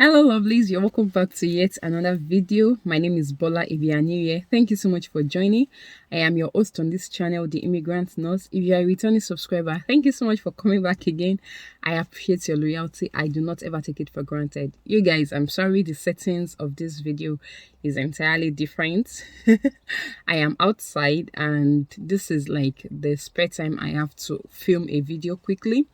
Hello lovelies, you're welcome back to yet another video. My name is Bola. If you are new here, thank you so much for joining. I am your host on this channel, The Immigrant Nurse. If you are a returning subscriber, thank you so much for coming back again. I appreciate your loyalty. I do not ever take it for granted. You guys, I'm sorry the settings of this video is entirely different. I am outside and this is like the spare time I have to film a video quickly,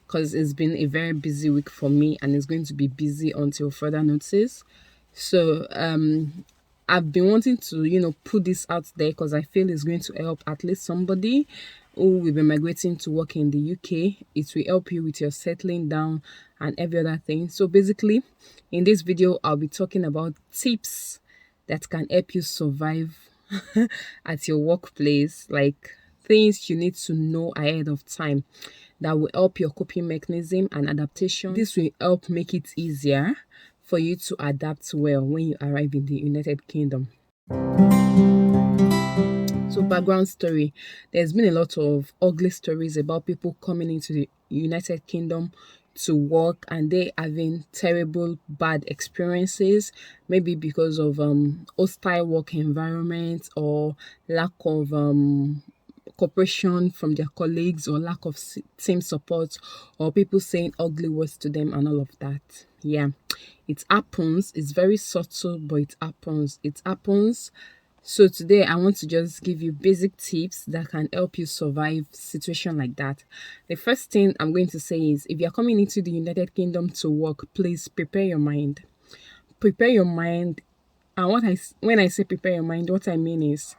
because it's been a very busy week for me and it's going to be busy until further notice. So I've been wanting to put this out there because I feel it's going to help at least somebody who will be migrating to work in the UK. It will help you with your settling down and every other thing. So basically in this video I'll be talking about tips that can help you survive at your workplace, like things you need to know ahead of time that will help your coping mechanism and adaptation. This will help make it easier for you to adapt well when you arrive in the United Kingdom. So background story, there's been a lot of ugly stories about people coming into the United Kingdom to work and they having terrible bad experiences, maybe because of hostile work environment or lack of cooperation from their colleagues or lack of team support or people saying ugly words to them and all of that. Yeah, it happens. It's very subtle, but it happens. So today I want to just give you basic tips that can help you survive situation like that. The first thing I'm going to say is, if you're coming into the United Kingdom to work, please prepare your mind. Prepare your mind. And when I say prepare your mind, what I mean is,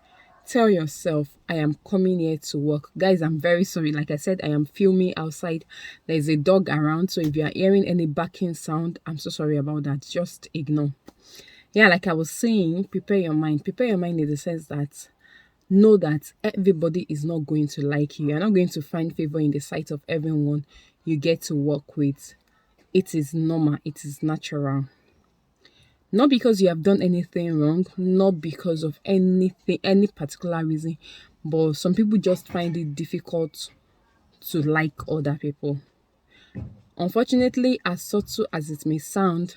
tell yourself, I am coming here to work. Guys, I'm very sorry. Like I said, I am filming outside. There's a dog around. So if you are hearing any barking sound, I'm so sorry about that. Just ignore. Yeah, like I was saying, prepare your mind. Prepare your mind in the sense that know that everybody is not going to like you. You're not going to find favor in the sight of everyone you get to work with. It is normal. It is natural. Not because you have done anything wrong, not because of anything, any particular reason, but some people just find it difficult to like other people. Unfortunately, as subtle as it may sound,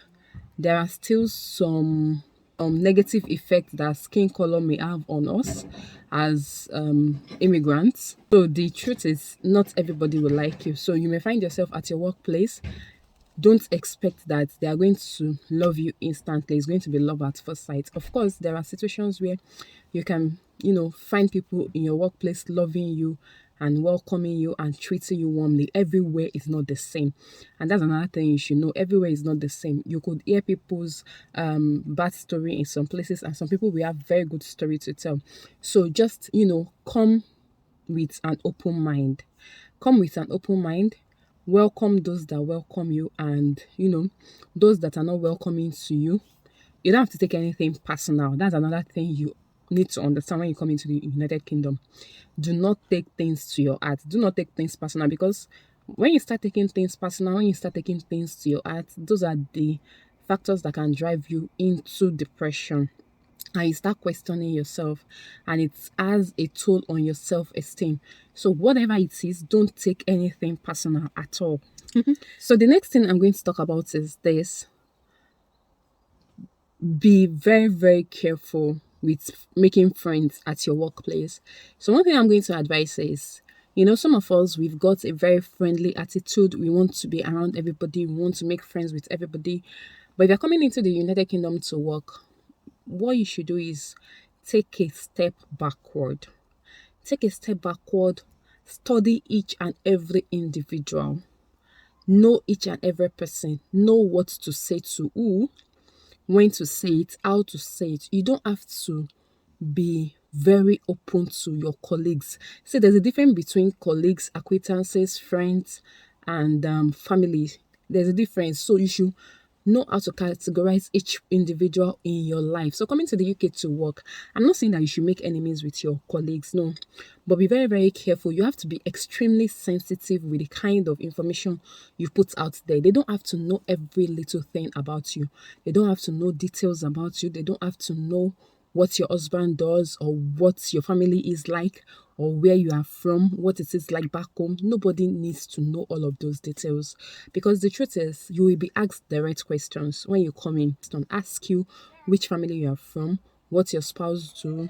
there are still some negative effects that skin color may have on us as immigrants. So the truth is, not everybody will like you. So you may find yourself at your workplace. Don't expect that they are going to love you instantly. It's going to be love at first sight. Of course, there are situations where you can, find people in your workplace loving you and welcoming you and treating you warmly. Everywhere is not the same. And that's another thing you should know. Everywhere is not the same. You could hear people's bad story in some places, and some people will have very good story to tell. So just, come with an open mind. Come with an open mind. Welcome those that welcome you, and those that are not welcoming to you, you don't have to take anything personal. That's another thing you need to understand when you come into the United Kingdom. Do not take things to your heart. Do not take things personal, because when you start taking things personal, when you start taking things to your heart, those are the factors that can drive you into depression, and you start questioning yourself, and it has a toll on your self-esteem. So whatever it is, don't take anything personal at all. So the next thing I'm going to talk about is this: be very, very careful with making friends at your workplace. So one thing I'm going to advise is, some of us, we've got a very friendly attitude. We want to be around everybody. We want to make friends with everybody. But if you're coming into the United Kingdom to work, what you should do is take a step backward. Take a step backward. Study each and every individual. Know each and every person. Know what to say to who, when to say it, how to say it. You don't have to be very open to your colleagues. See, there's a difference between colleagues, acquaintances, friends, and family. There's a difference. So you should know how to categorize each individual in your life. So coming to the UK to work, I'm not saying that you should make enemies with your colleagues, no, but be very, very careful. You have to be extremely sensitive with the kind of information you put out there. They don't have to know every little thing about you. They don't have to know details about you. They don't have to know what your husband does or what your family is like or where you are from, what it is like back home. Nobody needs to know all of those details, because the truth is you will be asked the right questions when you come in. Don't ask you which family you are from, what your spouse do,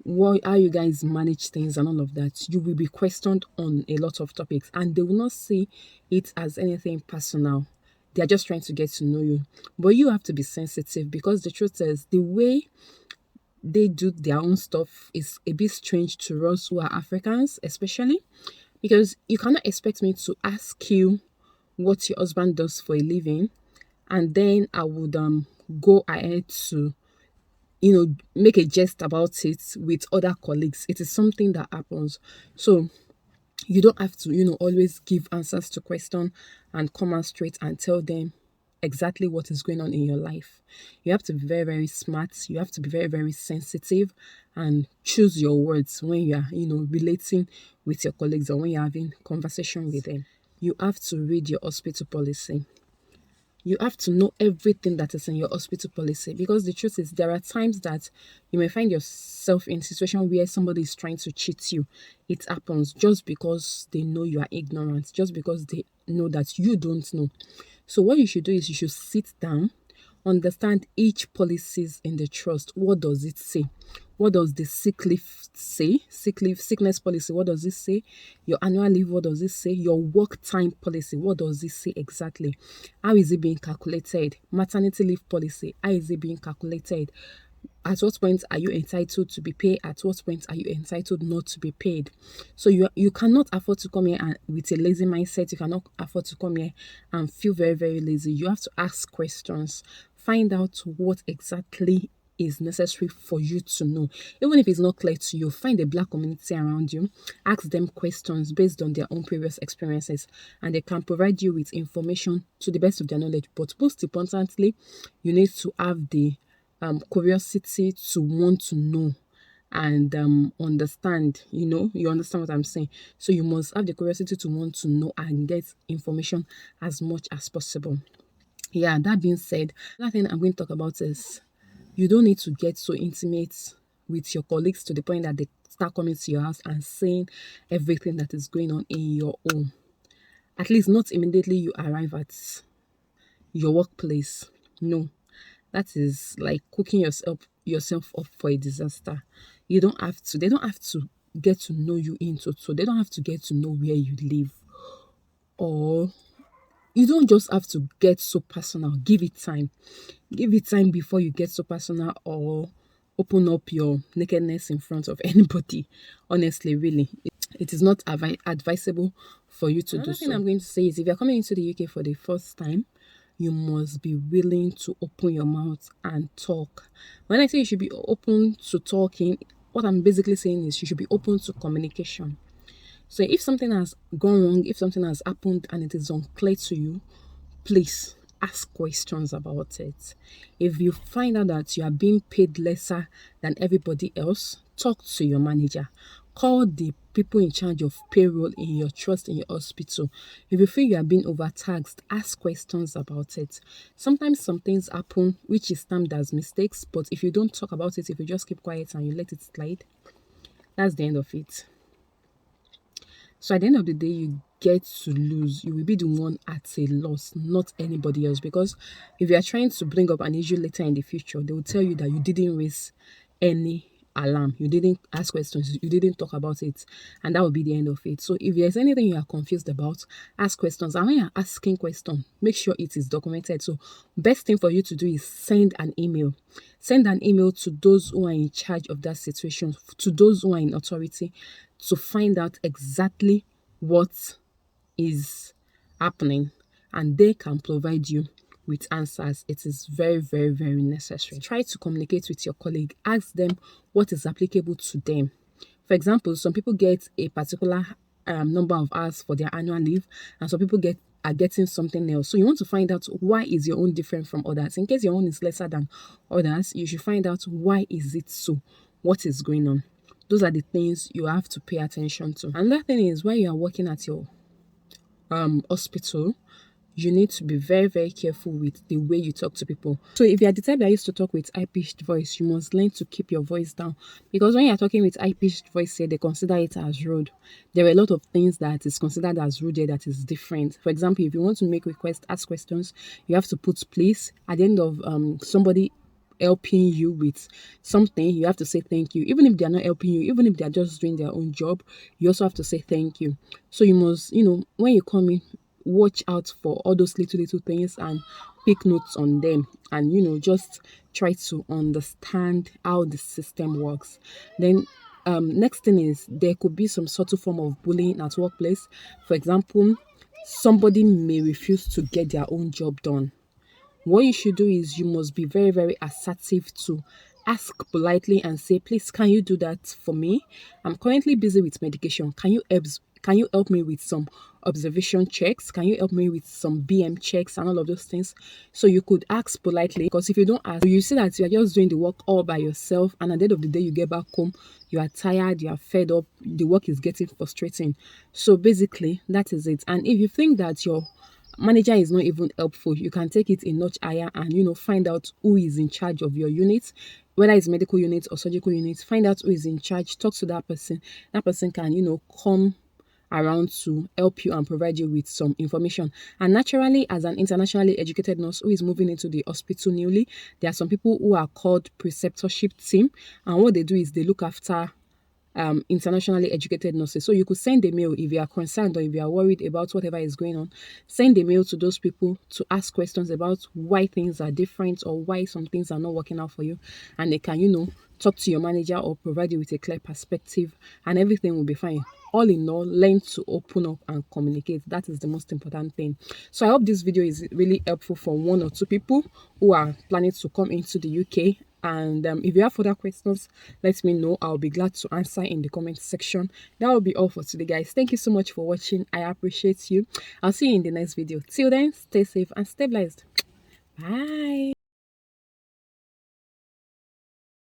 what, how you guys manage things and all of that. You will be questioned on a lot of topics, and they will not see it as anything personal. They are just trying to get to know you. But you have to be sensitive, because the truth is the way they do their own stuff is a bit strange to us who are Africans, especially because you cannot expect me to ask you what your husband does for a living, and then I would go ahead to make a jest about it with other colleagues. It is something that happens. So you don't have to always give answers to question and come out straight and tell them exactly what is going on in your life. You have to be very, very smart. You have to be very, very sensitive and choose your words when you are relating with your colleagues or when you're having conversation with them. You have to read your hospital policy. You have to know everything that is in your hospital policy, because the truth is there are times that you may find yourself in a situation where somebody is trying to cheat you. It happens just because they know you are ignorant, just because they know that you don't know. So what you should do is you should sit down, understand each policies in the trust. What does it say? What does the sick leave say? Sick leave, sickness policy, what does it say? Your annual leave, what does it say? Your work time policy, what does it say exactly? How is it being calculated? Maternity leave policy, how is it being calculated? At what point are you entitled to be paid? At what point are you entitled not to be paid? So you cannot afford to come here and with a lazy mindset. You cannot afford to come here and feel very, very lazy. You have to ask questions. Find out what exactly is necessary for you to know. Even if it's not clear to you, find a black community around you, ask them questions based on their own previous experiences, and they can provide you with information to the best of their knowledge. But most importantly, you need to have the curiosity to want to know and understand. You understand what I'm saying. So you must have the curiosity to want to know and get information as much as possible. Yeah, that being said, another thing I'm going to talk about is you don't need to get so intimate with your colleagues to the point that they start coming to your house and saying everything that is going on in your home. At least not immediately you arrive at your workplace. No, that is like cooking yourself up for a disaster. You don't have to. They don't have to get to know you in total. They don't have to get to know where you live, or you don't just have to get so personal. Give it time. Give it time before you get so personal or open up your nakedness in front of anybody. Honestly, really, it is not advisable for you to do so. Another thing I'm going to say is if you're coming into the UK for the first time, you must be willing to open your mouth and talk. When I say you should be open to talking, what I'm basically saying is you should be open to communication. So if something has gone wrong, if something has happened and it is unclear to you, please ask questions about it. If you find out that you are being paid lesser than everybody else, talk to your manager. Call the people in charge of payroll in your trust in your hospital. If you feel you are being overtaxed, ask questions about it. Sometimes some things happen which is termed as mistakes, but if you don't talk about it, if you just keep quiet and you let it slide, that's the end of it. So at the end of the day, you get to lose. You will be the one at a loss, not anybody else. Because if you are trying to bring up an issue later in the future, they will tell you that you didn't raise any alarm. You didn't ask questions. You didn't talk about it. And that will be the end of it. So if there's anything you are confused about, ask questions. And when you're asking questions, make sure it is documented. So best thing for you to do is send an email. Send an email to those who are in charge of that situation, to those who are in authority, to find out exactly what is happening, and they can provide you with answers. It is very, very, very necessary. Try to communicate with your colleague. Ask them what is applicable to them. For example, some people get a particular number of hours for their annual leave, and some people are getting something else. So you want to find out why is your own different from others. In case your own is lesser than others, you should find out why is it so. What is going on? Those are the things you have to pay attention to. Another thing is when you are working at your hospital, you need to be very, very careful with the way you talk to people. So if you are the type that used to talk with high-pitched voice, you must learn to keep your voice down. Because when you're talking with high-pitched voice here, they consider it as rude. There are a lot of things that is considered as rude here that is different. For example, if you want to make requests, ask questions, you have to put please. At the end of somebody helping you with something, you have to say thank you. Even if they're not helping you, even if they're just doing their own job, you also have to say thank you. So you must, when you come in, watch out for all those little things and pick notes on them, and just try to understand how the system works. Then next thing is there could be some sort of form of bullying at workplace. For example, somebody may refuse to get their own job done. What you should do is you must be very, very assertive to ask politely and say, please, can you do that for me? I'm currently busy with medication. Can you help me with some observation checks? Can you help me with some BM checks and all of those things? So you could ask politely, because if you don't ask, you see that you are just doing the work all by yourself, and at the end of the day, you get back home, you are tired, you are fed up, the work is getting frustrating. So basically, that is it. And if you think that your manager is not even helpful, you can take it a notch higher and find out who is in charge of your unit, whether it's medical unit or surgical unit. Find out who is in charge, talk to that person. That person can come around to help you and provide you with some information. And naturally, as an internationally educated nurse who is moving into the hospital newly, there are some people who are called preceptorship team, and what they do is they look after internationally educated nurses. So you could send a mail if you are concerned or if you are worried about whatever is going on. Send a mail to those people to ask questions about why things are different or why some things are not working out for you. And they can, talk to your manager or provide you with a clear perspective, and everything will be fine. All in all, learn to open up and communicate. That is the most important thing. So I hope this video is really helpful for one or two people who are planning to come into the UK. And if you have further questions, let me know. I'll be glad to answer in the comment section. That will be all for today, guys. Thank you so much for watching. I appreciate you. I'll see you in the next video. Till then, stay safe and stay blessed. Bye.